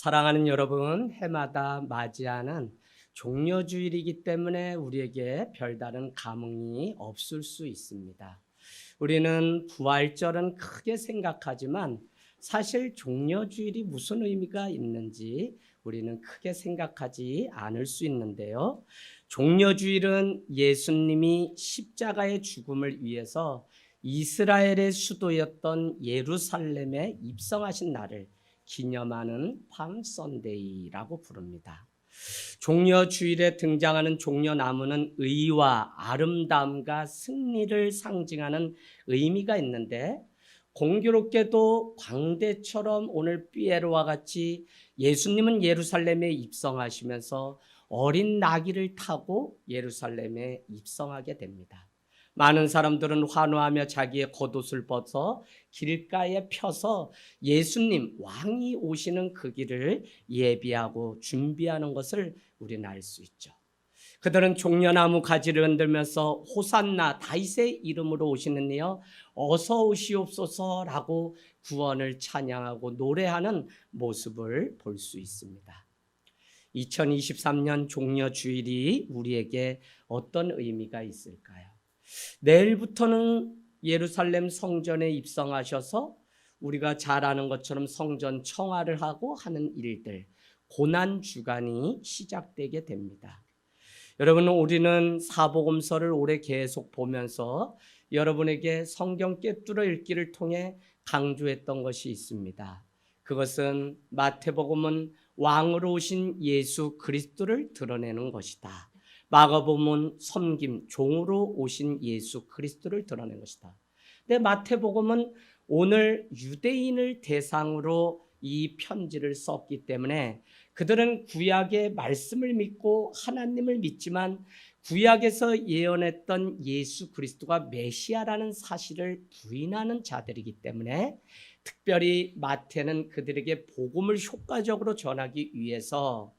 사랑하는 여러분, 해마다 맞이하는 종려주일이기 때문에 우리에게 별다른 감흥이 없을 수 있습니다. 우리는 부활절은 크게 생각하지만 사실 종려주일이 무슨 의미가 있는지 우리는 크게 생각하지 않을 수 있는데요. 종려주일은 예수님이 십자가의 죽음을 위해서 이스라엘의 수도였던 예루살렘에 입성하신 날을 기념하는 팜 선데이라고 부릅니다. 종려주일에 등장하는 종려나무는 의와 아름다움과 승리를 상징하는 의미가 있는데, 공교롭게도 광대처럼 오늘 피에로와 같이 예수님은 예루살렘에 입성하시면서 어린 나귀를 타고 예루살렘에 입성하게 됩니다. 많은 사람들은 환호하며 자기의 겉옷을 벗어 길가에 펴서 예수님 왕이 오시는 그 길을 예비하고 준비하는 것을 우리는 알 수 있죠. 그들은 종려나무 가지를 흔들면서 호산나 다윗의 이름으로 오시는 이여 어서 오시옵소서라고 구원을 찬양하고 노래하는 모습을 볼 수 있습니다. 2023년 종려주일이 우리에게 어떤 의미가 있을까요? 내일부터는 예루살렘 성전에 입성하셔서 우리가 잘 아는 것처럼 성전 청화를 하고 하는 일들, 고난주간이 시작되게 됩니다. 여러분, 우리는 사복음서를 올해 계속 보면서 여러분에게 성경 꿰뚫어 읽기를 통해 강조했던 것이 있습니다. 그것은 마태복음은 왕으로 오신 예수 그리스도를 드러내는 것이다. 마가복음은 섬김, 종으로 오신 예수 그리스도를 드러낸 것이다. 근데 마태복음은 오늘 유대인을 대상으로 이 편지를 썼기 때문에 그들은 구약의 말씀을 믿고 하나님을 믿지만 구약에서 예언했던 예수 그리스도가 메시아라는 사실을 부인하는 자들이기 때문에 특별히 마태는 그들에게 복음을 효과적으로 전하기 위해서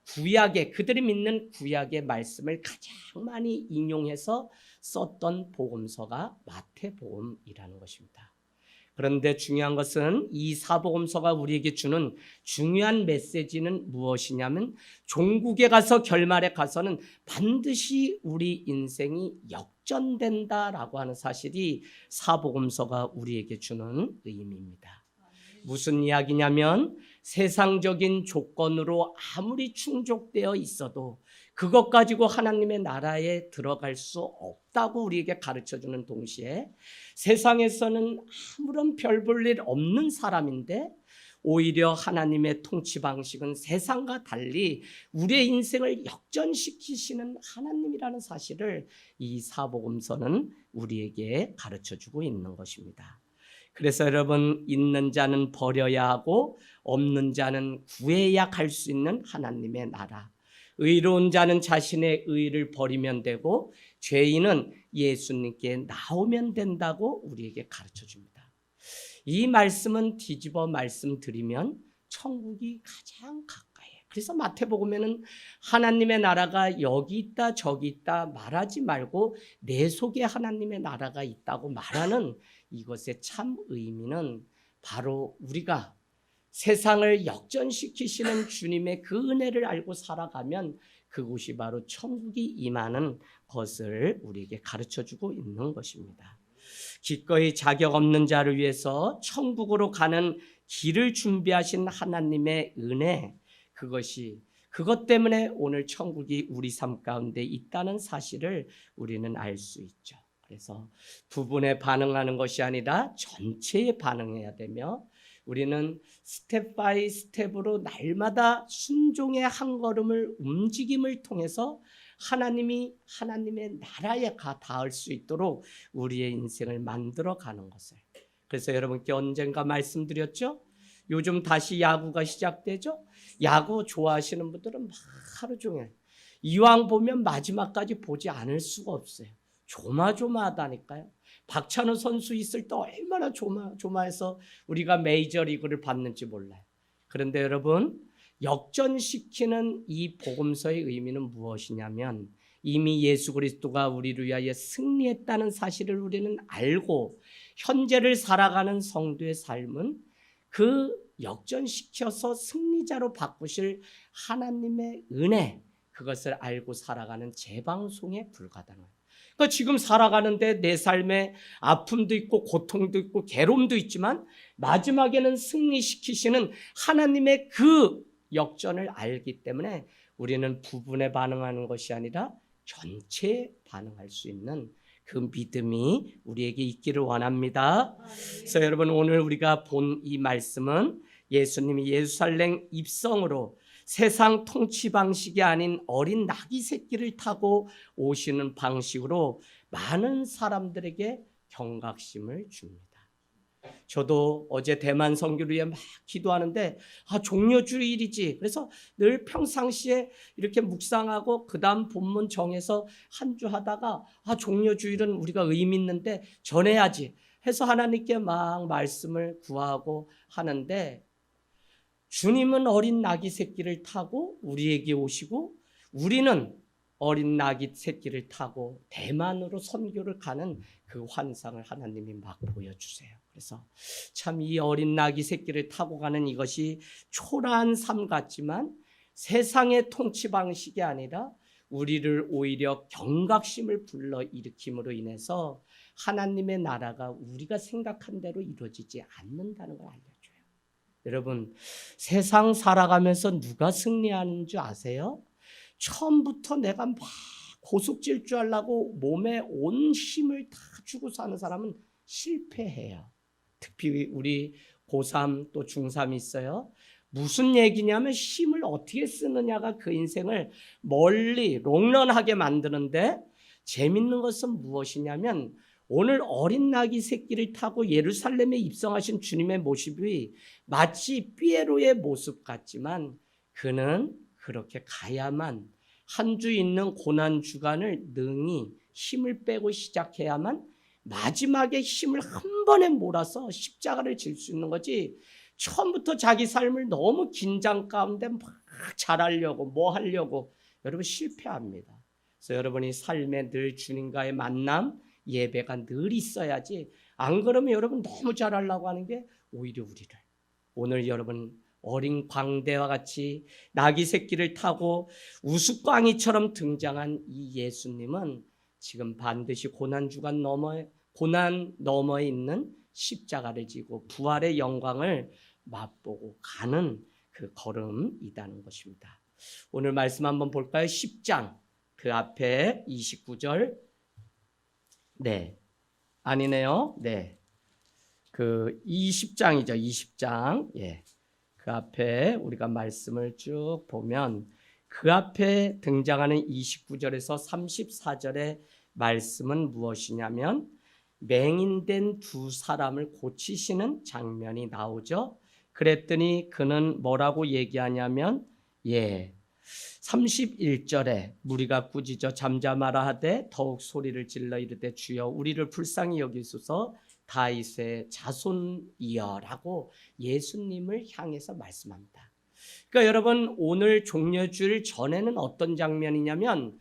그들이 믿는 구약의 말씀을 가장 많이 인용해서 썼던 복음서가 마태복음이라는 것입니다. 그런데 중요한 것은 이 사복음서가 우리에게 주는 중요한 메시지는 무엇이냐면, 종국에 가서 결말에 가서는 반드시 우리 인생이 역전된다라고 하는 사실이 사복음서가 우리에게 주는 의미입니다. 무슨 이야기냐면, 세상적인 조건으로 아무리 충족되어 있어도 그것 가지고 하나님의 나라에 들어갈 수 없다고 우리에게 가르쳐주는 동시에, 세상에서는 아무런 별 볼 일 없는 사람인데 오히려 하나님의 통치 방식은 세상과 달리 우리의 인생을 역전시키시는 하나님이라는 사실을 이 사복음서는 우리에게 가르쳐주고 있는 것입니다. 그래서 여러분, 있는 자는 버려야 하고 없는 자는 구해야 갈 수 있는 하나님의 나라, 의로운 자는 자신의 의를 버리면 되고 죄인은 예수님께 나오면 된다고 우리에게 가르쳐줍니다. 이 말씀은 뒤집어 말씀드리면 천국이 가장 가까이에요. 그래서 마태복음에는 하나님의 나라가 여기 있다 저기 있다 말하지 말고 내 속에 하나님의 나라가 있다고 말하는 이것의 참 의미는 바로 우리가 세상을 역전시키시는 주님의 그 은혜를 알고 살아가면 그곳이 바로 천국이 임하는 것을 우리에게 가르쳐주고 있는 것입니다. 기꺼이 자격 없는 자를 위해서 천국으로 가는 길을 준비하신 하나님의 은혜, 그것 때문에 오늘 천국이 우리 삶 가운데 있다는 사실을 우리는 알 수 있죠. 그래서 부분에 반응하는 것이 아니라 전체에 반응해야 되며, 우리는 스텝 바이 스텝으로 날마다 순종의 한 걸음을 움직임을 통해서 하나님의 나라에 닿을 수 있도록 우리의 인생을 만들어가는 것을. 그래서 여러분께 언젠가 말씀드렸죠? 요즘 다시 야구가 시작되죠? 야구 좋아하시는 분들은 막 하루 종일 이왕 보면 마지막까지 보지 않을 수가 없어요. 조마조마하다니까요. 박찬호 선수 있을 때 얼마나 조마해서 우리가 메이저리그를 봤는지 몰라요. 그런데 여러분, 역전시키는 이 복음서의 의미는 무엇이냐면, 이미 예수 그리스도가 우리를 위하여 승리했다는 사실을 우리는 알고 현재를 살아가는 성도의 삶은 그 역전시켜서 승리자로 바꾸실 하나님의 은혜, 그것을 알고 살아가는 재방송에 불과하다는 거예요. 그러니까 지금 살아가는데 내 삶에 아픔도 있고 고통도 있고 괴로움도 있지만 마지막에는 승리시키시는 하나님의 그 역전을 알기 때문에 우리는 부분에 반응하는 것이 아니라 전체에 반응할 수 있는 그 믿음이 우리에게 있기를 원합니다. 그래서 여러분, 오늘 우리가 본 이 말씀은 예수님이 예루살렘 입성으로 세상 통치 방식이 아닌 어린 나귀 새끼를 타고 오시는 방식으로 많은 사람들에게 경각심을 줍니다. 저도 어제 대만 선교를 위해 막 기도하는데 종려주일이지. 그래서 늘 평상시에 이렇게 묵상하고 그 다음 본문 정해서 한 주 하다가 종려주일은 우리가 의미 있는데 전해야지 해서 하나님께 막 말씀을 구하고 하는데, 주님은 어린 나귀 새끼를 타고 우리에게 오시고 우리는 어린 나귀 새끼를 타고 대만으로 선교를 가는 그 환상을 하나님이 막 보여주세요. 그래서 참 이 어린 나귀 새끼를 타고 가는 이것이 초라한 삶 같지만 세상의 통치 방식이 아니라 우리를 오히려 경각심을 불러일으킴으로 인해서 하나님의 나라가 우리가 생각한 대로 이루어지지 않는다는 걸 알려줘요. 여러분, 세상 살아가면서 누가 승리하는 줄 아세요? 처음부터 내가 막 고속질 줄 알라고 몸에 온 힘을 다 주고 사는 사람은 실패해요. 특히 우리 고3 또 중3이 있어요. 무슨 얘기냐면 힘을 어떻게 쓰느냐가 그 인생을 멀리 롱런하게 만드는데, 재밌는 것은 무엇이냐면 오늘 어린 나귀 새끼를 타고 예루살렘에 입성하신 주님의 모습이 마치 피에로의 모습 같지만 그는 그렇게 가야만 한 주 있는 고난 주간을 능히 힘을 빼고 시작해야만 마지막에 힘을 한 번에 몰아서 십자가를 질 수 있는 거지, 처음부터 자기 삶을 너무 긴장 가운데 막 잘하려고 뭐 하려고 여러분 실패합니다. 그래서 여러분이 삶에 늘 주님과의 만남, 예배가 늘 있어야지, 안 그러면 여러분 너무 잘하려고 하는 게 오히려 우리를, 오늘 여러분 어린 광대와 같이 나귀 새끼를 타고 우스꽝이처럼 등장한 이 예수님은 지금 반드시 고난 너머에 있는 십자가를 지고 부활의 영광을 맛보고 가는 그 걸음이라는 것입니다. 오늘 말씀 한번 볼까요? 10장 그 앞에 29절. 네, 아니네요. 네, 그 20장이죠. 20장. 예, 그 앞에 우리가 말씀을 쭉 보면 그 앞에 등장하는 29절에서 34절의 말씀은 무엇이냐면 맹인된 두 사람을 고치시는 장면이 나오죠. 그랬더니 그는 뭐라고 얘기하냐면 31절에 무리가 꾸짖어 잠잠하라 하되 더욱 소리를 질러 이르되 주여 우리를 불쌍히 여기소서 다윗의 자손이여라고 예수님을 향해서 말씀합니다. 그러니까 여러분, 오늘 종려주일 전에는 어떤 장면이냐면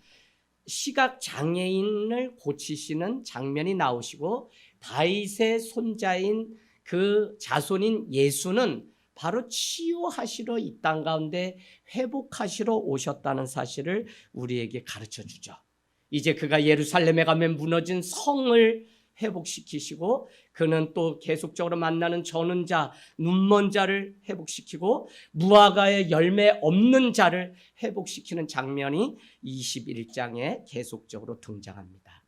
시각 장애인을 고치시는 장면이 나오시고 다윗의 손자인 그 자손인 예수는 바로 치유하시러 이 땅 가운데 회복하시러 오셨다는 사실을 우리에게 가르쳐 주죠. 이제 그가 예루살렘에 가면 무너진 성을 회복시키시고 그는 또 계속적으로 만나는 저는 자, 눈먼 자를 회복시키고 무화과의 열매 없는 자를 회복시키는 장면이 21장에 계속적으로 등장합니다.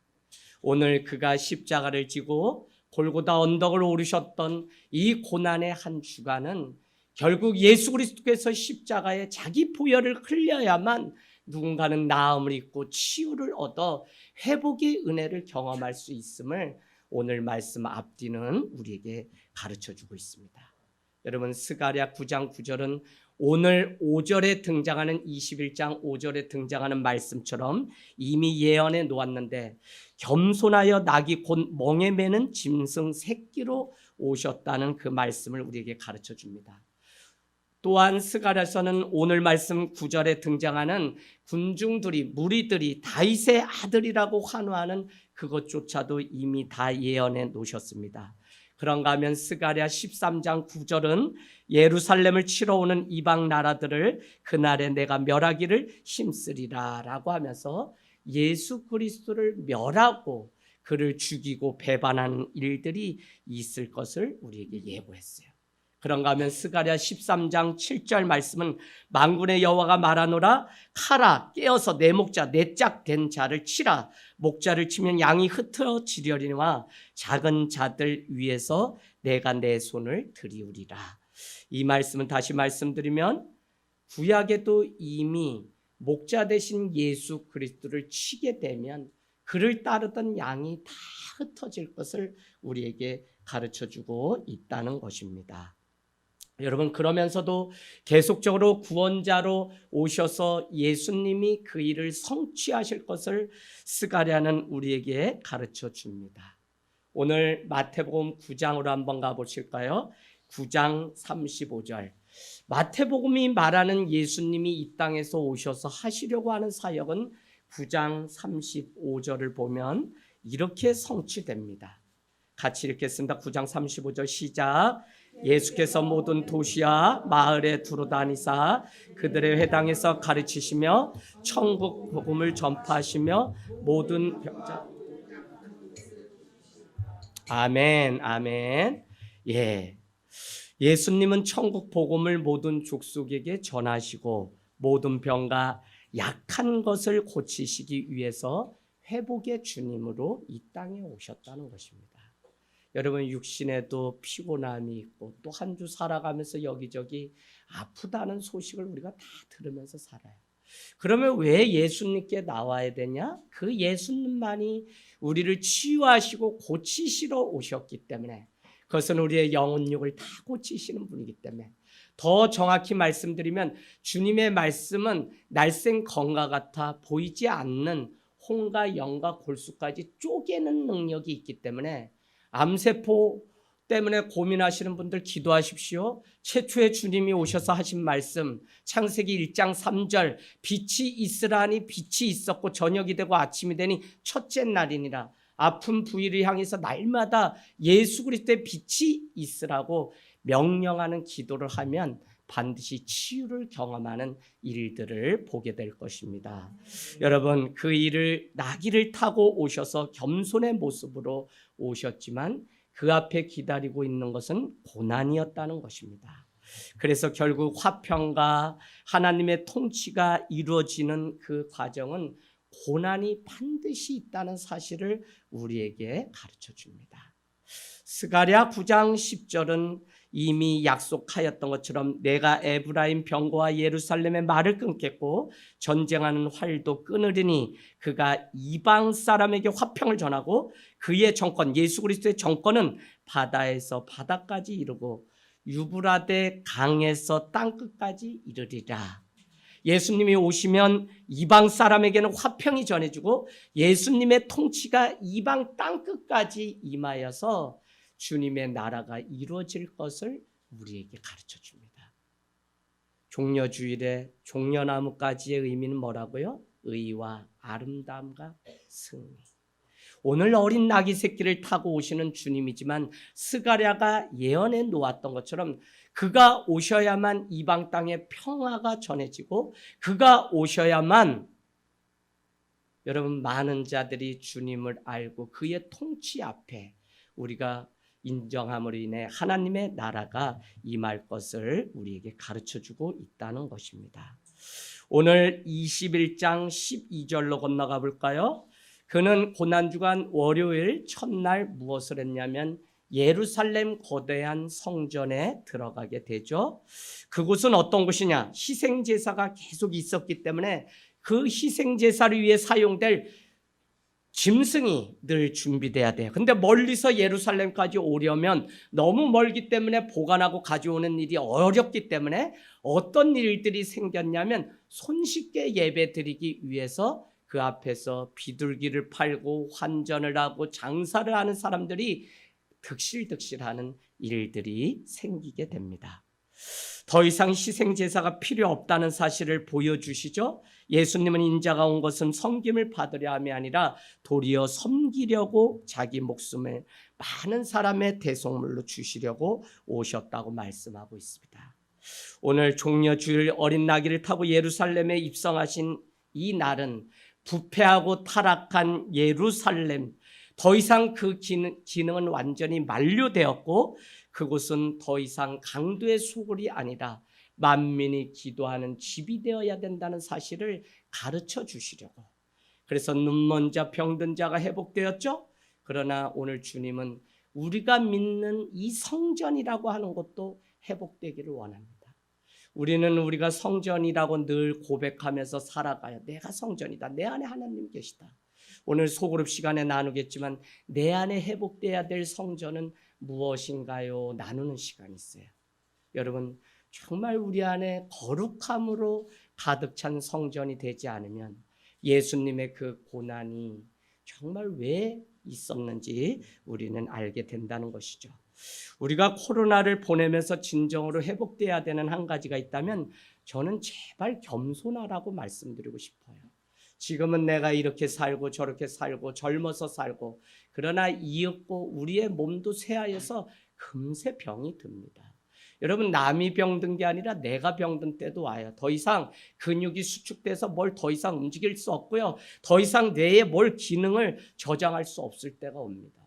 오늘 그가 십자가를 지고 골고다 언덕을 오르셨던 이 고난의 한 주간은 결국 예수 그리스도께서 십자가에 자기 보혈을 흘려야만 누군가는 나음을 입고 치유를 얻어 회복의 은혜를 경험할 수 있음을 오늘 말씀 앞뒤는 우리에게 가르쳐주고 있습니다. 여러분, 스가랴 9장 9절은 오늘 5절에 등장하는 21장 5절에 등장하는 말씀처럼 이미 예언해 놓았는데 겸손하여 낙이 곧 멍에 매는 짐승 새끼로 오셨다는 그 말씀을 우리에게 가르쳐줍니다. 또한 스가랴서는 오늘 말씀 9절에 등장하는 군중들이 무리들이 다윗의 아들이라고 환호하는 그것조차도 이미 다 예언해 놓으셨습니다. 그런가 하면 스가랴 13장 9절은 예루살렘을 치러 오는 이방 나라들을 그날에 내가 멸하기를 힘쓰리라 라고 하면서 예수 그리스도를 멸하고 그를 죽이고 배반하는 일들이 있을 것을 우리에게 예고했어요. 그런가 하면 스가랴 13장 7절 말씀은 만군의 여호와가 말하노라 카라 깨어서 내 목자 내 짝된 자를 치라 목자를 치면 양이 흩어지려니와 작은 자들 위에서 내가 내 손을 들이우리라. 이 말씀은 다시 말씀드리면 구약에도 이미 목자 되신 예수 그리스도를 치게 되면 그를 따르던 양이 다 흩어질 것을 우리에게 가르쳐주고 있다는 것입니다. 여러분, 그러면서도 계속적으로 구원자로 오셔서 예수님이 그 일을 성취하실 것을 스가랴는 우리에게 가르쳐 줍니다. 오늘 마태복음 9장으로 한번 가보실까요? 9장 35절. 마태복음이 말하는 예수님이 이 땅에서 오셔서 하시려고 하는 사역은 9장 35절을 보면 이렇게 성취됩니다. 같이 읽겠습니다. 9장 35절 시작. 예수께서 모든 도시와 마을에 두루다니사 그들의 회당에서 가르치시며 천국 복음을 전파하시며 모든 병자 아멘 아멘. 예, 예수님은 천국 복음을 모든 족속에게 전하시고 모든 병과 약한 것을 고치시기 위해서 회복의 주님으로 이 땅에 오셨다는 것입니다. 여러분, 육신에도 피곤함이 있고 또 한 주 살아가면서 여기저기 아프다는 소식을 우리가 다 들으면서 살아요. 그러면 왜 예수님께 나와야 되냐? 그 예수님만이 우리를 치유하시고 고치시러 오셨기 때문에, 그것은 우리의 영혼육을 다 고치시는 분이기 때문에, 더 정확히 말씀드리면 주님의 말씀은 날쌘 검과 같아 보이지 않는 홍과 영과 골수까지 쪼개는 능력이 있기 때문에 암세포 때문에 고민하시는 분들 기도하십시오. 최초의 주님이 오셔서 하신 말씀 창세기 1장 3절 빛이 있으라니 빛이 있었고 저녁이 되고 아침이 되니 첫째 날이니라. 아픈 부위를 향해서 날마다 예수 그리스도의 빛이 있으라고 명령하는 기도를 하면 반드시 치유를 경험하는 일들을 보게 될 것입니다. 여러분, 그 일을 나귀를 타고 오셔서 겸손의 모습으로 오셨지만 그 앞에 기다리고 있는 것은 고난이었다는 것입니다. 그래서 결국 화평과 하나님의 통치가 이루어지는 그 과정은 고난이 반드시 있다는 사실을 우리에게 가르쳐 줍니다. 스가랴 9장 10절은 이미 약속하였던 것처럼 내가 에브라임 병거와 예루살렘의 말을 끊겠고 전쟁하는 활도 끊으리니 그가 이방 사람에게 화평을 전하고 그의 정권 예수 그리스도의 정권은 바다에서 바다까지 이르고 유브라데 강에서 땅끝까지 이르리라. 예수님이 오시면 이방 사람에게는 화평이 전해지고 예수님의 통치가 이방 땅끝까지 임하여서 주님의 나라가 이루어질 것을 우리에게 가르쳐 줍니다. 종려주일에 종려나무가지의 의미는 뭐라고요? 의와 아름다움과 승리. 오늘 어린 나귀 새끼를 타고 오시는 주님이지만 스가랴가 예언해 놓았던 것처럼 그가 오셔야만 이방 땅에 평화가 전해지고 그가 오셔야만 여러분 많은 자들이 주님을 알고 그의 통치 앞에 우리가 인정함으로 인해 하나님의 나라가 임할 것을 우리에게 가르쳐주고 있다는 것입니다. 오늘 21장 12절로 건너가 볼까요? 그는 고난주간 월요일 첫날 무엇을 했냐면 예루살렘 거대한 성전에 들어가게 되죠. 그곳은 어떤 곳이냐? 희생제사가 계속 있었기 때문에 그 희생제사를 위해 사용될 짐승이 늘 준비돼야 돼요. 근데 멀리서 예루살렘까지 오려면 너무 멀기 때문에 보관하고 가져오는 일이 어렵기 때문에 어떤 일들이 생겼냐면 손쉽게 예배 드리기 위해서 그 앞에서 비둘기를 팔고 환전을 하고 장사를 하는 사람들이 득실득실하는 일들이 생기게 됩니다. 더 이상 희생제사가 필요 없다는 사실을 보여주시죠. 예수님은 인자가 온 것은 섬김을 받으려 함이 아니라 도리어 섬기려고 자기 목숨을 많은 사람의 대속물로 주시려고 오셨다고 말씀하고 있습니다. 오늘 종려주일 어린 나귀를 타고 예루살렘에 입성하신 이 날은 부패하고 타락한 예루살렘, 더 이상 그 기능은 완전히 만료되었고 그곳은 더 이상 강도의 소굴이 아니라 만민이 기도하는 집이 되어야 된다는 사실을 가르쳐 주시려고. 그래서 눈먼 자, 병든 자가 회복되었죠. 그러나 오늘 주님은 우리가 믿는 이 성전이라고 하는 것도 회복되기를 원합니다. 우리는 우리가 성전이라고 늘 고백하면서 살아가요. 내가 성전이다. 내 안에 하나님 계시다. 오늘 소그룹 시간에 나누겠지만 내 안에 회복돼야 될 성전은 무엇인가요? 나누는 시간이 있어요. 여러분, 정말 우리 안에 거룩함으로 가득 찬 성전이 되지 않으면 예수님의 그 고난이 정말 왜 있었는지 우리는 알게 된다는 것이죠. 우리가 코로나를 보내면서 진정으로 회복돼야 되는 한 가지가 있다면 저는 제발 겸손하라고 말씀드리고 싶어요. 지금은 내가 이렇게 살고 저렇게 살고 젊어서 살고 그러나 이윽고 우리의 몸도 쇠하여서 금세 병이 듭니다. 여러분, 남이 병든 게 아니라 내가 병든 때도 와요. 더 이상 근육이 수축돼서 뭘 더 이상 움직일 수 없고요. 더 이상 뇌의 뭘 기능을 저장할 수 없을 때가 옵니다.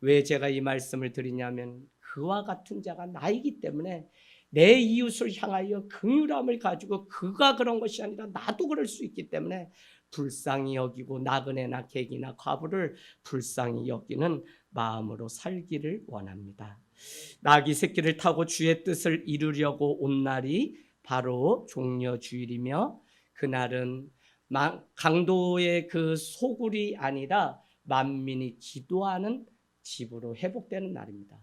왜 제가 이 말씀을 드리냐면 그와 같은 자가 나이기 때문에 내 이웃을 향하여 긍휼함을 가지고 그가 그런 것이 아니라 나도 그럴 수 있기 때문에 불쌍히 여기고 나그네나 객이나 과부를 불쌍히 여기는 마음으로 살기를 원합니다. 나귀 새끼를 타고 주의 뜻을 이루려고 온 날이 바로 종려주일이며 그날은 강도의 그 소굴이 아니라 만민이 기도하는 집으로 회복되는 날입니다.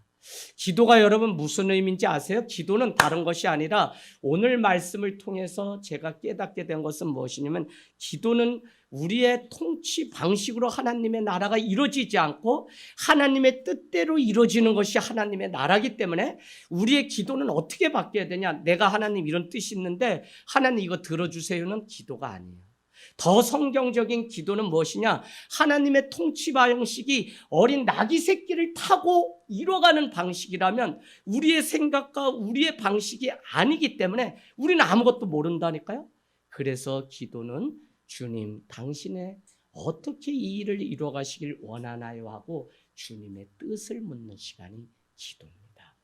기도가 여러분 무슨 의미인지 아세요? 기도는 다른 것이 아니라 오늘 말씀을 통해서 제가 깨닫게 된 것은 무엇이냐면 기도는 우리의 통치 방식으로 하나님의 나라가 이루어지지 않고 하나님의 뜻대로 이루어지는 것이 하나님의 나라이기 때문에 우리의 기도는 어떻게 바뀌어야 되냐? 내가 하나님 이런 뜻이 있는데 하나님 이거 들어주세요는 기도가 아니에요. 더 성경적인 기도는 무엇이냐? 하나님의 통치 방식이 어린 나귀 새끼를 타고 이뤄가는 방식이라면 우리의 생각과 우리의 방식이 아니기 때문에 우리는 아무것도 모른다니까요. 그래서 기도는 주님, 당신의 어떻게 이 일을 이뤄가시길 원하나요? 하고 주님의 뜻을 묻는 시간이 기도입니다.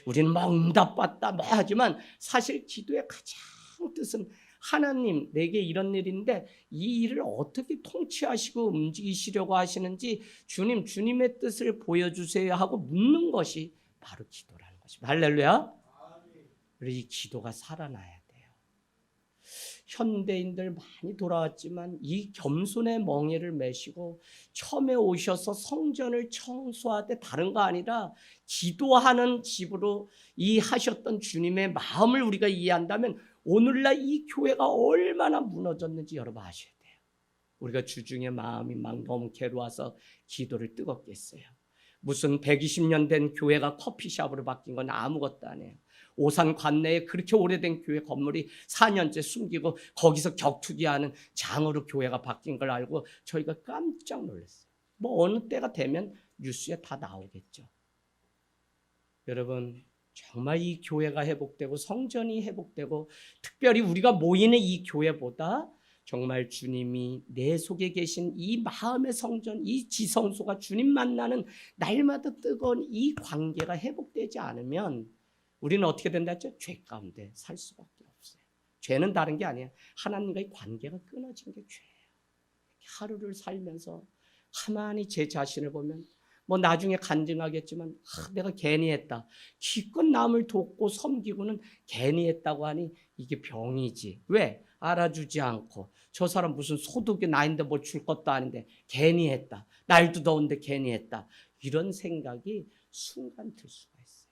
우리는 막 응답받다 뭐 하지만 사실 기도의 가장 뜻은 하나님, 내게 이런 일인데 이 일을 어떻게 통치하시고 움직이시려고 하시는지 주님, 주님의 뜻을 보여주세요 하고 묻는 것이 바로 기도라는 것입니다. 할렐루야. 그래서 이 기도가 살아나야 돼요. 현대인들 많이 돌아왔지만 이 겸손의 멍에를 메시고 처음에 오셔서 성전을 청소하되 다른 거 아니라 기도하는 집으로 이 하셨던 주님의 마음을 우리가 이해한다면 오늘날 이 교회가 얼마나 무너졌는지 여러분 아셔야 돼요. 우리가 주중에 마음이 막 너무 괴로워서 기도를 뜨겁게 했어요. 무슨 120년 된 교회가 커피숍으로 바뀐 건 아무것도 아니에요. 오산 관내에 그렇게 오래된 교회 건물이 4년째 숨기고 거기서 격투기하는 장으로 교회가 바뀐 걸 알고 저희가 깜짝 놀랐어요. 뭐 어느 때가 되면 뉴스에 다 나오겠죠. 여러분, 정말 이 교회가 회복되고 성전이 회복되고 특별히 우리가 모이는 이 교회보다 정말 주님이 내 속에 계신 이 마음의 성전, 이 지성소가 주님 만나는 날마다 뜨거운 이 관계가 회복되지 않으면 우리는 어떻게 된다 했죠? 죄 가운데 살 수밖에 없어요. 죄는 다른 게 아니에요. 하나님과의 관계가 끊어진 게 죄예요. 하루를 살면서 가만히 제 자신을 보면 뭐 나중에 간증하겠지만 내가 괜히 했다. 기껏 남을 돕고 섬기고는 괜히 했다고 하니 이게 병이지. 왜? 알아주지 않고 저 사람 무슨 소득이 나인데 뭐 줄 것도 아닌데 괜히 했다. 날도 더운데 괜히 했다. 이런 생각이 순간 들 수가 있어요.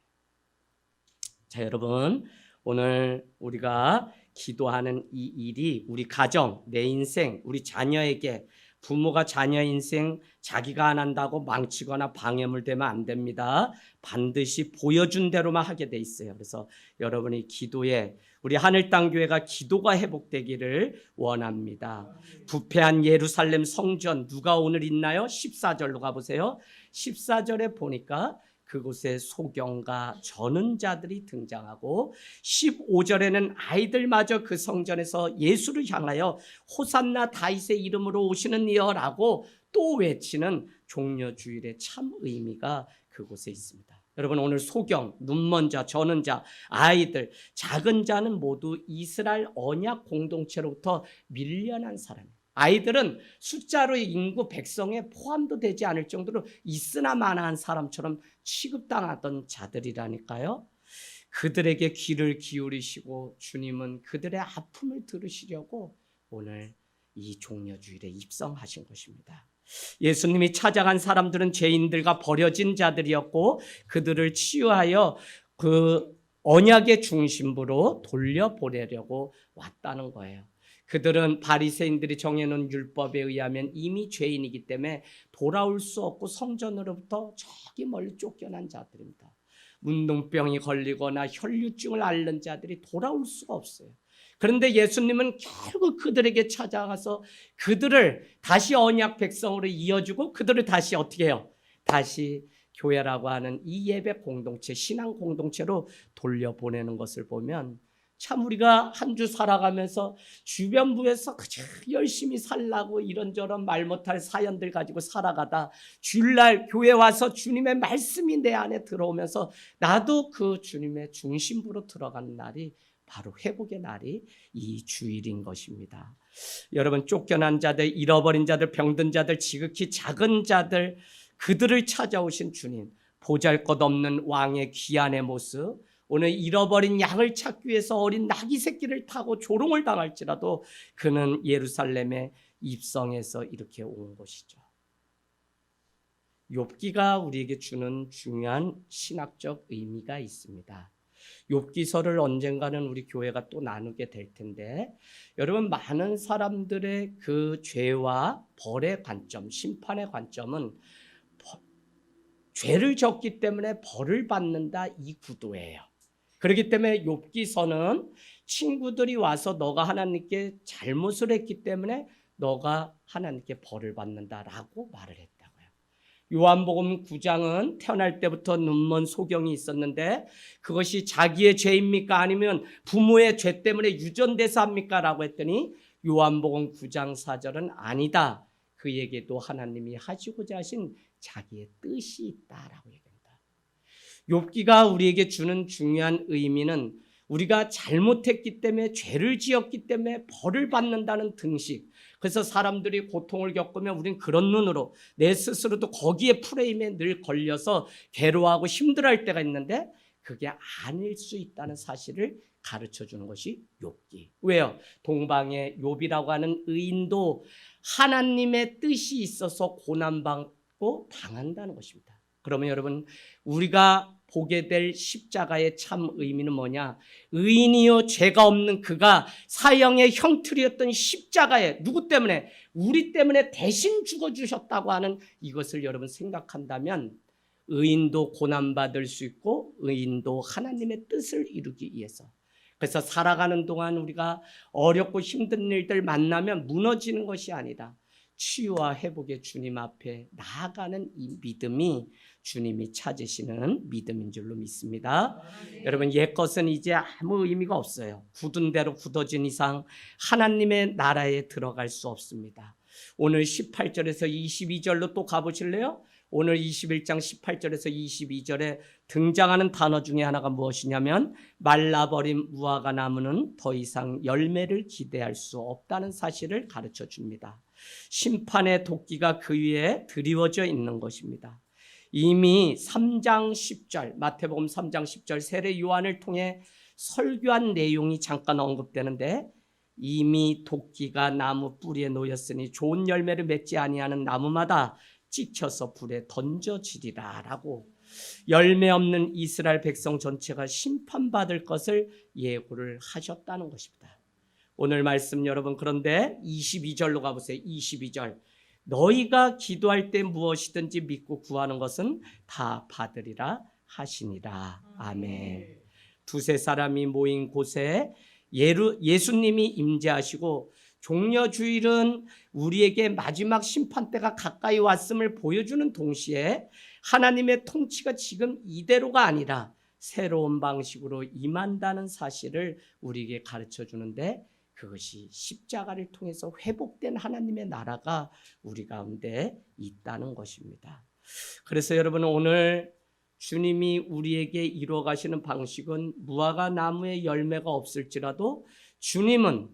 자, 여러분, 오늘 우리가 기도하는 이 일이 우리 가정, 내 인생, 우리 자녀에게 부모가 자녀 인생 자기가 안 한다고 망치거나 방해물 되면 안 됩니다. 반드시 보여준 대로만 하게 돼 있어요. 그래서 여러분이 기도에 우리 하늘 땅 교회가 기도가 회복되기를 원합니다. 부패한 예루살렘 성전 누가 오늘 있나요? 14절로 가보세요. 14절에 보니까 그곳에 소경과 저는 자들이 등장하고 15절에는 아이들마저 그 성전에서 예수를 향하여 호산나 다윗의 이름으로 오시는 이여라고 또 외치는 종려주일의 참 의미가 그곳에 있습니다. 여러분 오늘 소경, 눈먼 자, 저는 자, 아이들, 작은 자는 모두 이스라엘 언약 공동체로부터 밀려난 사람이에요. 아이들은 숫자로 인구 백성에 포함도 되지 않을 정도로 있으나 마나한 사람처럼 취급당하던 자들이라니까요. 그들에게 귀를 기울이시고 주님은 그들의 아픔을 들으시려고 오늘 이 종려주일에 입성하신 것입니다. 예수님이 찾아간 사람들은 죄인들과 버려진 자들이었고 그들을 치유하여 그 언약의 중심부로 돌려보내려고 왔다는 거예요. 그들은 바리새인들이 정해놓은 율법에 의하면 이미 죄인이기 때문에 돌아올 수 없고 성전으로부터 저기 멀리 쫓겨난 자들입니다. 문둥병이 걸리거나 혈류증을 앓는 자들이 돌아올 수가 없어요. 그런데 예수님은 결국 그들에게 찾아가서 그들을 다시 언약 백성으로 이어주고 그들을 다시 어떻게 해요? 다시 교회라고 하는 이 예배 공동체, 신앙 공동체로 돌려보내는 것을 보면 참 우리가 한 주 살아가면서 주변부에서 그저 열심히 살라고 이런저런 말 못할 사연들 가지고 살아가다 주일날 교회 와서 주님의 말씀이 내 안에 들어오면서 나도 그 주님의 중심부로 들어가는 날이 바로 회복의 날이 이 주일인 것입니다. 여러분 쫓겨난 자들, 잃어버린 자들, 병든 자들, 지극히 작은 자들 그들을 찾아오신 주님, 보잘것없는 왕의 귀한의 모습, 오늘 잃어버린 양을 찾기 위해서 어린 나귀 새끼를 타고 조롱을 당할지라도 그는 예루살렘에 입성해서 이렇게 온 것이죠. 욥기가 우리에게 주는 중요한 신학적 의미가 있습니다. 욥기서를 언젠가는 우리 교회가 또 나누게 될 텐데 여러분 많은 사람들의 그 죄와 벌의 관점, 심판의 관점은 죄를 졌기 때문에 벌을 받는다 이 구도예요. 그렇기 때문에 욥기서는 친구들이 와서 너가 하나님께 잘못을 했기 때문에 너가 하나님께 벌을 받는다라고 말을 했다고요. 요한복음 9장은 태어날 때부터 눈먼 소경이 있었는데 그것이 자기의 죄입니까? 아니면 부모의 죄 때문에 유전돼서 합니까? 라고 했더니 요한복음 9장 4절은 아니다. 그에게도 하나님이 하시고자 하신 자기의 뜻이 있다라고 얘기합니다. 욥기가 우리에게 주는 중요한 의미는 우리가 잘못했기 때문에 죄를 지었기 때문에 벌을 받는다는 등식. 그래서 사람들이 고통을 겪으면 우린 그런 눈으로 내 스스로도 거기에 프레임에 늘 걸려서 괴로워하고 힘들어할 때가 있는데 그게 아닐 수 있다는 사실을 가르쳐 주는 것이 욥기. 왜요? 동방의 욥이라고 하는 의인도 하나님의 뜻이 있어서 고난받고 당한다는 것입니다. 그러면 여러분 우리가 보게 될 십자가의 참 의미는 뭐냐? 의인이요 죄가 없는 그가 사형의 형틀이었던 십자가에 누구 때문에? 우리 때문에 대신 죽어주셨다고 하는 이것을 여러분 생각한다면 의인도 고난받을 수 있고 의인도 하나님의 뜻을 이루기 위해서 그래서 살아가는 동안 우리가 어렵고 힘든 일들 만나면 무너지는 것이 아니다. 치유와 회복의 주님 앞에 나아가는 이 믿음이 주님이 찾으시는 믿음인 줄로 믿습니다. 여러분 옛것은 이제 아무 의미가 없어요. 굳은 대로 굳어진 이상 하나님의 나라에 들어갈 수 없습니다. 오늘 18절에서 22절로 또 가보실래요? 오늘 21장 18절에서 22절에 등장하는 단어 중에 하나가 무엇이냐면 말라버린 무화과 나무는 더 이상 열매를 기대할 수 없다는 사실을 가르쳐 줍니다. 심판의 도끼가 그 위에 드리워져 있는 것입니다. 이미 3장 10절 마태복음 3장 10절 세례 요한을 통해 설교한 내용이 잠깐 언급되는데 이미 도끼가 나무 뿌리에 놓였으니 좋은 열매를 맺지 아니하는 나무마다 찍혀서 불에 던져지리라 라고 열매 없는 이스라엘 백성 전체가 심판받을 것을 예고를 하셨다는 것입니다. 오늘 말씀 여러분 그런데 22절로 가보세요. 22절 너희가 기도할 때 무엇이든지 믿고 구하는 것은 다 받으리라 하시니라. 아멘. 두세 사람이 모인 곳에 예수님이 임재하시고 종려주일은 우리에게 마지막 심판 때가 가까이 왔음을 보여주는 동시에 하나님의 통치가 지금 이대로가 아니라 새로운 방식으로 임한다는 사실을 우리에게 가르쳐 주는데, 그것이 십자가를 통해서 회복된 하나님의 나라가 우리 가운데 있다는 것입니다. 그래서 여러분, 오늘 주님이 우리에게 이루어 가시는 방식은 무화과 나무에 열매가 없을지라도 주님은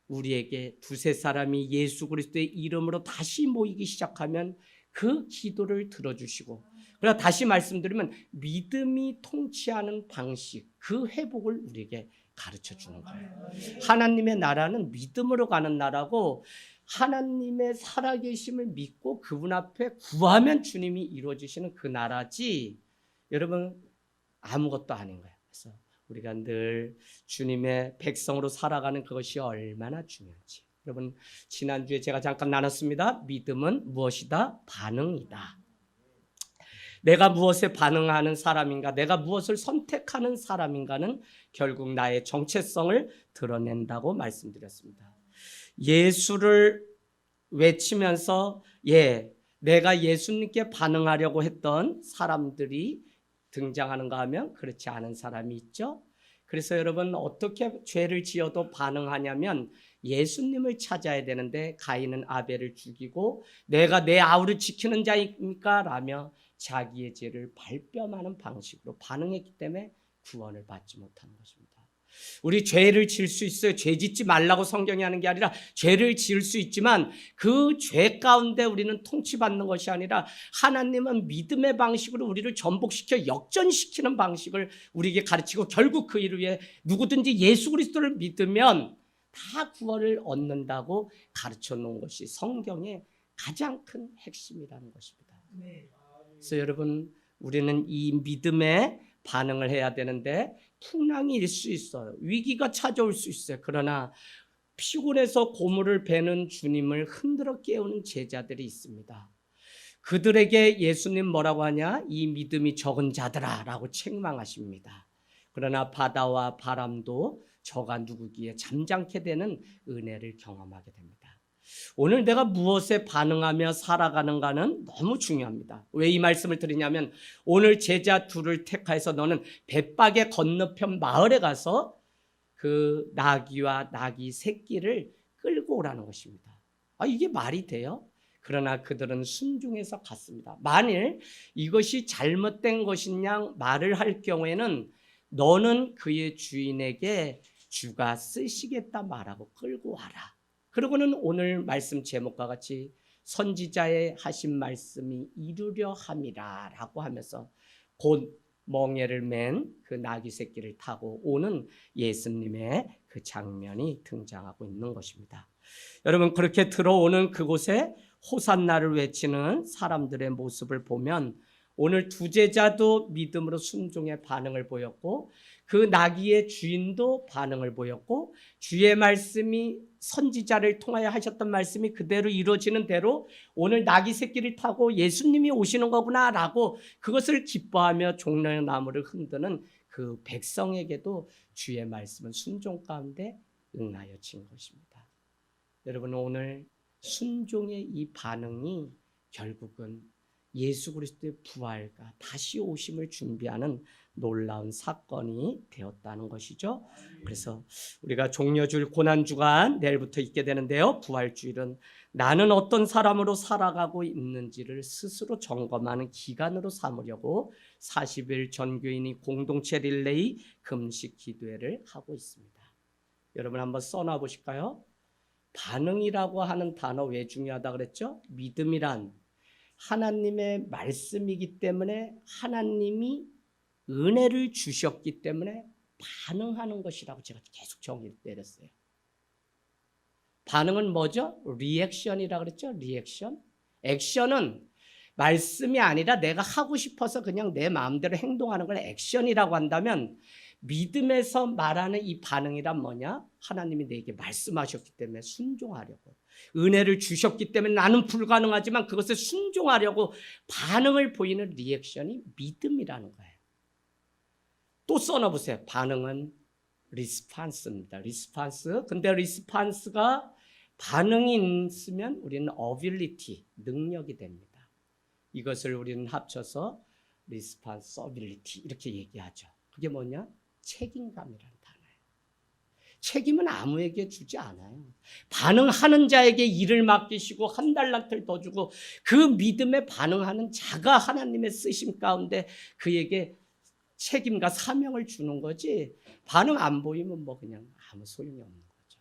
우리에게 두세 사람이 예수 그리스도의 이름으로 다시 모이기 시작하면 그 기도를 들어주시고, 그러나 다시 말씀드리면 믿음이 통치하는 방식, 그 회복을 우리에게 가르쳐 주는 거예요. 하나님의 나라는 믿음으로 가는 나라고, 하나님의 살아계심을 믿고 그분 앞에 구하면 주님이 이루어지시는 그 나라지, 여러분, 아무것도 아닌 거예요. 그래서 우리가 늘 주님의 백성으로 살아가는 그것이 얼마나 중요한지. 여러분, 지난주에 제가 잠깐 나눴습니다. 믿음은 무엇이다? 반응이다. 내가 무엇에 반응하는 사람인가, 내가 무엇을 선택하는 사람인가는 결국 나의 정체성을 드러낸다고 말씀드렸습니다. 예수를 외치면서 내가 예수님께 반응하려고 했던 사람들이 등장하는가 하면 그렇지 않은 사람이 있죠. 그래서 여러분, 어떻게 죄를 지어도 반응하냐면 예수님을 찾아야 되는데, 가인은 아벨을 죽이고 내가 내 아우를 지키는 자입니까? 라며 자기의 죄를 발뺌하는 방식으로 반응했기 때문에 구원을 받지 못하는 것입니다. 우리 죄를 지을 수 있어요. 죄 짓지 말라고 성경이 하는 게 아니라 죄를 지을 수 있지만 그 죄 가운데 우리는 통치받는 것이 아니라 하나님은 믿음의 방식으로 우리를 전복시켜 역전시키는 방식을 우리에게 가르치고, 결국 그 일 위에 누구든지 예수 그리스도를 믿으면 다 구원을 얻는다고 가르쳐 놓은 것이 성경의 가장 큰 핵심이라는 것입니다. 그래서 여러분, 우리는 이 믿음에 반응을 해야 되는데 풍랑이 수 있어요. 위기가 찾아올 수 있어요. 그러나 피곤해서 고물을 베는 주님을 흔들어 깨우는 제자들이 있습니다. 그들에게 예수님 뭐라고 하냐? 이 믿음이 적은 자들아 라고 책망하십니다. 그러나 바다와 바람도 저가 누구기에 잠잠케 되는 은혜를 경험하게 됩니다. 오늘 내가 무엇에 반응하며 살아가는가는 너무 중요합니다. 왜 이 말씀을 드리냐면, 오늘 제자 둘을 택하여서 너는 벳박의 건너편 마을에 가서 그 나귀와 나귀 새끼를 끌고 오라는 것입니다. 이게 말이 돼요? 그러나 그들은 순종해서 갔습니다. 만일 이것이 잘못된 것이냐 말을 할 경우에는 너는 그의 주인에게 주가 쓰시겠다 말하고 끌고 와라. 그러고는 오늘 말씀 제목과 같이 선지자의 하신 말씀이 이루려 함이라 라고 하면서 곧 멍에를 맨 그 나귀 새끼를 타고 오는 예수님의 그 장면이 등장하고 있는 것입니다. 여러분, 그렇게 들어오는 그곳에 호산나를 외치는 사람들의 모습을 보면 오늘 두 제자도 믿음으로 순종의 반응을 보였고, 그 나귀의 주인도 반응을 보였고, 주의 말씀이 선지자를 통하여 하셨던 말씀이 그대로 이루어지는 대로 오늘 나귀 새끼를 타고 예수님이 오시는 거구나 라고 그것을 기뻐하며 종려나무를 흔드는 그 백성에게도 주의 말씀은 순종 가운데 응하여진 것입니다. 여러분, 오늘 순종의 이 반응이 결국은 예수 그리스도의 부활과 다시 오심을 준비하는 놀라운 사건이 되었다는 것이죠. 그래서 우리가 종려주일 고난주간 내일부터 있게 되는데요, 부활주일은 나는 어떤 사람으로 살아가고 있는지를 스스로 점검하는 기간으로 삼으려고 40일 전교인이 공동체 릴레이 금식 기도회를 하고 있습니다. 여러분, 한번 써놔 보실까요? 반응이라고 하는 단어 왜 중요하다 그랬죠? 믿음이란 하나님의 말씀이기 때문에, 하나님이 은혜를 주셨기 때문에 반응하는 것이라고 제가 계속 정의를 내렸어요. 반응은 뭐죠? 리액션이라고 그랬죠? 리액션. 액션은 말씀이 아니라 내가 하고 싶어서 그냥 내 마음대로 행동하는 걸 액션이라고 한다면, 믿음에서 말하는 이 반응이란 뭐냐? 하나님이 내게 말씀하셨기 때문에 순종하려고, 은혜를 주셨기 때문에 나는 불가능하지만 그것에 순종하려고 반응을 보이는 리액션이 믿음이라는 거예요. 또 써놔보세요. 반응은 리스판스입니다. 리스판스. 근데 리스판스가 반응이 있으면 우리는 어빌리티, 능력이 됩니다. 이것을 우리는 합쳐서 리스판서빌리티 이렇게 얘기하죠. 그게 뭐냐? 책임감이라는 단어예요. 책임은 아무에게 주지 않아요. 반응하는 자에게 일을 맡기시고 한 달란트를 더 주고 그 믿음에 반응하는 자가 하나님의 쓰심 가운데 그에게 책임과 사명을 주는 거지, 반응 안 보이면 뭐 그냥 아무 소용이 없는 거죠.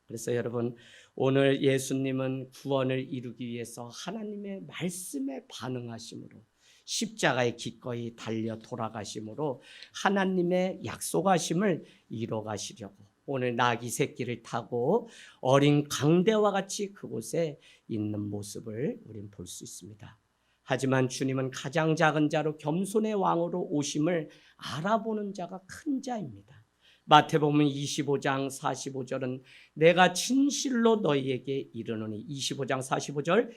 그래서 여러분, 오늘 예수님은 구원을 이루기 위해서 하나님의 말씀에 반응하심으로, 십자가에 기꺼이 달려 돌아가심으로 하나님의 약속하심을 이뤄가시려고 오늘 나귀 새끼를 타고 어린 강대와 같이 그곳에 있는 모습을 우리는 볼 수 있습니다. 하지만 주님은 가장 작은 자로 겸손의 왕으로 오심을 알아보는 자가 큰 자입니다. 마태복음 25장 45절은 내가 진실로 너희에게 이르노니, 25장 45절,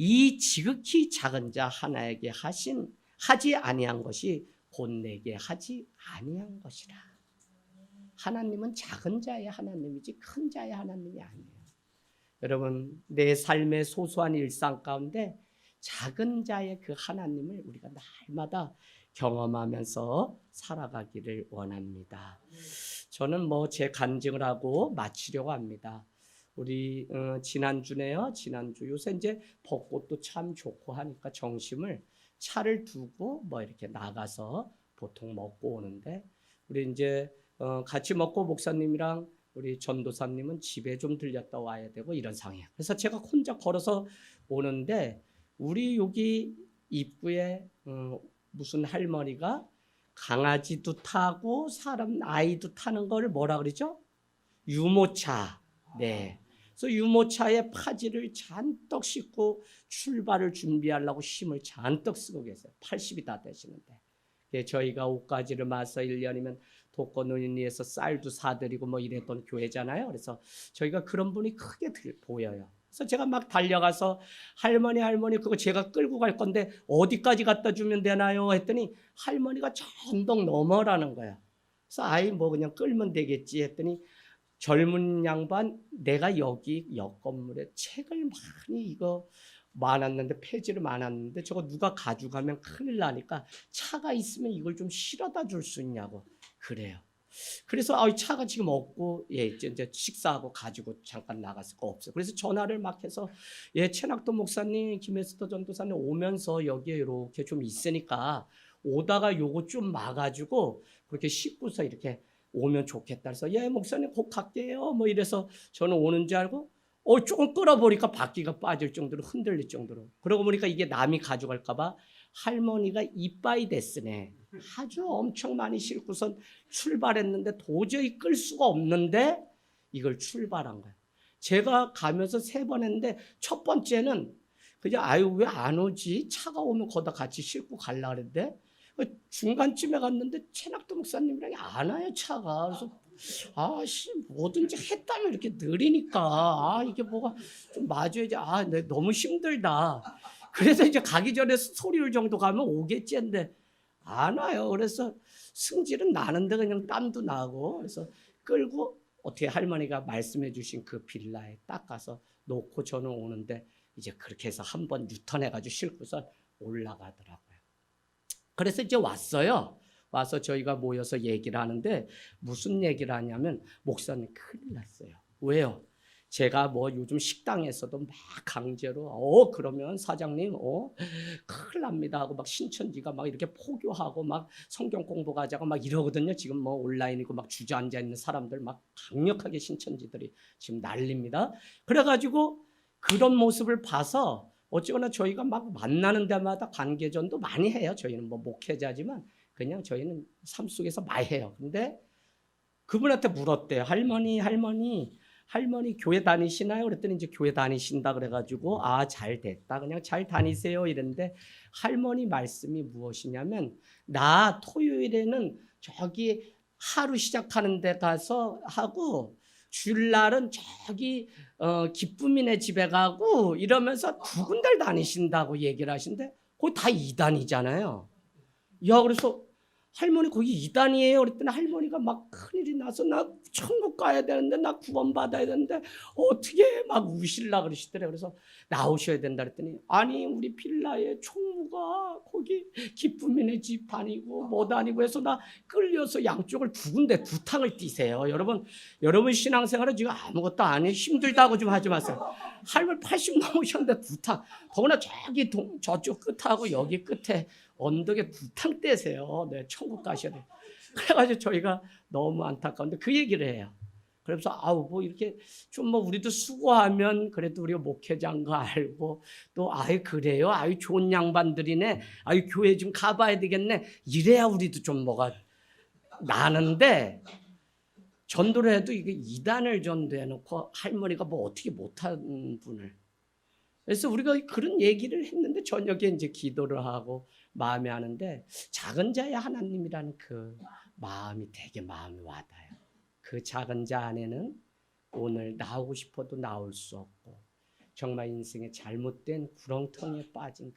이 지극히 작은 자 하나에게 하지 아니한 것이 곧 내게 하지 아니한 것이라. 하나님은 작은 자의 하나님이지 큰 자의 하나님이 아니에요. 여러분, 내 삶의 소소한 일상 가운데 작은 자의 그 하나님을 우리가 날마다 경험하면서 살아가기를 원합니다. 저는 뭐 제 간증을 하고 마치려고 합니다. 우리 지난주네요. 지난주 요새 이제 벚꽃도 참 좋고 하니까 정심을 차를 두고 뭐 이렇게 나가서 보통 먹고 오는데, 우리 이제 같이 먹고 목사님이랑 우리 전도사님은 집에 좀 들렸다 와야 되고 이런 상황이에요. 그래서 제가 혼자 걸어서 오는데 우리 여기 입구에 무슨 할머니가 강아지도 타고 사람 아이도 타는 걸 뭐라 그러죠? 유모차. 네. 그래서 유모차에 파지를 잔뜩 싣고 출발을 준비하려고 힘을 잔뜩 쓰고 계세요. 80이 다 되시는데. 저희가 옷가지를 마서 1년이면 독거노인리에서 쌀도 사드리고 뭐 이랬던 교회잖아요. 그래서 저희가 그런 분이 크게 보여요. 그래서 제가 막 달려가서 할머니 그거 제가 끌고 갈 건데 어디까지 갖다 주면 되나요? 했더니 할머니가 저 언덕 넘어라는 거야. 그래서 아이 뭐 그냥 끌면 되겠지 했더니 젊은 양반, 내가 여기 옆 건물에 책을 많이 이거 많았는데, 폐지를 많았는데 저거 누가 가져가면 큰일 나니까 차가 있으면 이걸 좀 실어다 줄 수 있냐고 그래요. 그래서 차가 지금 없고, 이제 식사하고 가지고 잠깐 나갔을 거 없어요. 그래서 전화를 막 해서 최낙도 목사님, 김혜스터 전도사님 오면서 여기에 이렇게 좀 있으니까 오다가 요거 좀 막아주고 그렇게 씻고서 이렇게 오면 좋겠다. 그래서 목사님 곧 갈게요. 뭐 이래서 저는 오는 줄 알고 조금 끌어보니까 바퀴가 빠질 정도로 흔들릴 정도로. 그러고 보니까 이게 남이 가져갈까 봐 할머니가 이빠이 됐으네. 아주 엄청 많이 싣고선 출발했는데 도저히 끌 수가 없는데 이걸 출발한 거예요. 제가 가면서 3번 했는데 첫 번째는 그냥 왜 안 오지? 차가 오면 거기다 같이 싣고 가려고 그랬는데 중간쯤에 갔는데 최낙도 목사님이랑 안 와요, 차가. 그래서 뭐든지 했다면 이렇게 느리니까 이게 뭐가 좀 맞아야지. 너무 힘들다. 그래서 이제 가기 전에 소리울 정도 가면 오겠지 했는데 안 와요. 그래서 승질은 나는데 그냥 땀도 나고, 그래서 끌고 어떻게 할머니가 말씀해 주신 그 빌라에 딱 가서 놓고 저는 오는데 이제 그렇게 해서 한번 유턴해가지고 싣고서 올라가더라고요. 그래서 이제 왔어요. 와서 저희가 모여서 얘기를 하는데 무슨 얘기를 하냐면, 목사님 큰일 났어요. 왜요? 제가 뭐 요즘 식당에서도 막 강제로 그러면 사장님 큰일 납니다 하고 막 신천지가 막 이렇게 포교하고 막 성경 공부가자고 막 이러거든요. 지금 뭐 온라인이고 막 주저앉아 있는 사람들 막 강력하게 신천지들이 지금 난립니다. 그래가지고 그런 모습을 봐서 어쨌거나 저희가 막 만나는 데마다 관계전도 많이 해요. 저희는 뭐 목회자지만 그냥 저희는 삶 속에서 많이 해요. 근데 그분한테 물었대요. 할머니 교회 다니시나요? 그랬더니 이제 교회 다니신다 그래가지고 잘 됐다. 그냥 잘 다니세요 이랬는데, 할머니 말씀이 무엇이냐면, 나 토요일에는 저기 하루 시작하는 데 가서 하고 주일날은 저기 기쁨이네 집에 가고 이러면서 두 군데를 다니신다고 얘기를 하신데 거기 다 이단이잖아요. 야, 그래서 할머니 거기 이단이에요. 그랬더니 할머니가 막 큰일이 나서 나 천국 가야 되는데 나 구원받아야 되는데 어떻게 막 우실라 그러시더래요. 그래서 나오셔야 된다 그랬더니 아니 우리 빌라의 총무가 거기 기쁨이네 집 다니고 뭐 다니고 해서 나 끌려서 양쪽을 두 군데 두 탕을 뛰세요. 여러분 신앙생활은 지금 아무것도 안 해 힘들다고 좀 하지 마세요. 할머니 80 넘으셨는데 두 탕 더구나 저기 저쪽 끝하고 여기 끝에 언덕에 두 탕 떼세요. 네, 천국 가셔야 돼요. 그래가지고 저희가 너무 안타까운데 그 얘기를 해요. 그래서 아우 뭐 이렇게 좀 뭐 우리도 수고하면 그래도 우리가 목회자인 거 알고 또 아이 그래요. 아이 좋은 양반들이네. 아이 교회 좀 가봐야 되겠네. 이래야 우리도 좀 뭐가 나는데 전도를 해도 이게 이단을 전도해 놓고 할머니가 뭐 어떻게 못한 분을. 그래서 우리가 그런 얘기를 했는데 저녁에 이제 기도를 하고 마음에 하는데 작은 자의 하나님이라는 그 마음이 되게 마음이 와닿아요. 그 작은 자 안에는 오늘 나오고 싶어도 나올 수 없고 정말 인생의 잘못된 구렁텅이에 빠진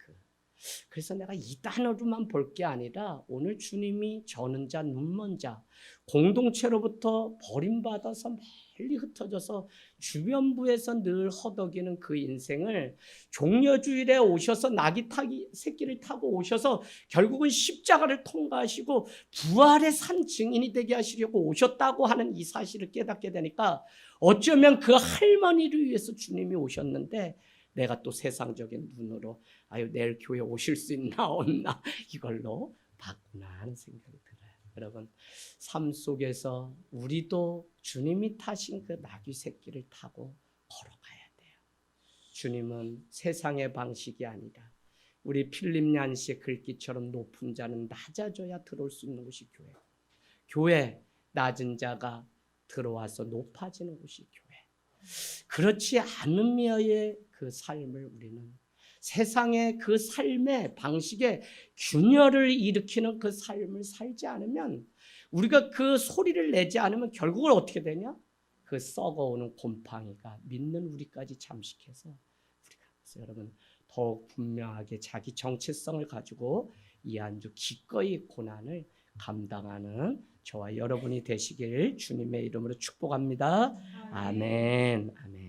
그래서 내가 이단으로만 볼 게 아니라 오늘 주님이 저는 자 눈먼 자 공동체로부터 버림받아서 멀리 흩어져서 주변부에서 늘 허덕이는 그 인생을 종려주일에 오셔서 나귀 타기 새끼를 타고 오셔서 결국은 십자가를 통과하시고 부활의 산 증인이 되게 하시려고 오셨다고 하는 이 사실을 깨닫게 되니까 어쩌면 그 할머니를 위해서 주님이 오셨는데 내가 또 세상적인 눈으로 아유 내일 교회 오실 수 있나 없나 이걸로 봤구나 하는 생각이 들어요. 여러분 삶 속에서 우리도 주님이 타신 그 나귀 새끼를 타고 걸어가야 돼요. 주님은 세상의 방식이 아니라 우리 필립 얀시의 글귀처럼 높은 자는 낮아져야 들어올 수 있는 곳이 교회. 교회 낮은 자가 들어와서 높아지는 곳이 교회. 그렇지 않으며의 그 삶을 우리는 세상의 그 삶의 방식에 균열을 일으키는 그 삶을 살지 않으면 우리가 그 소리를 내지 않으면 결국은 어떻게 되냐? 그 썩어오는 곰팡이가 믿는 우리까지 잠식해서 우리가 그래서 여러분 더욱 분명하게 자기 정체성을 가지고 이 한 주 기꺼이 고난을 감당하는 저와 여러분이 되시길 주님의 이름으로 축복합니다. 아멘. 아멘.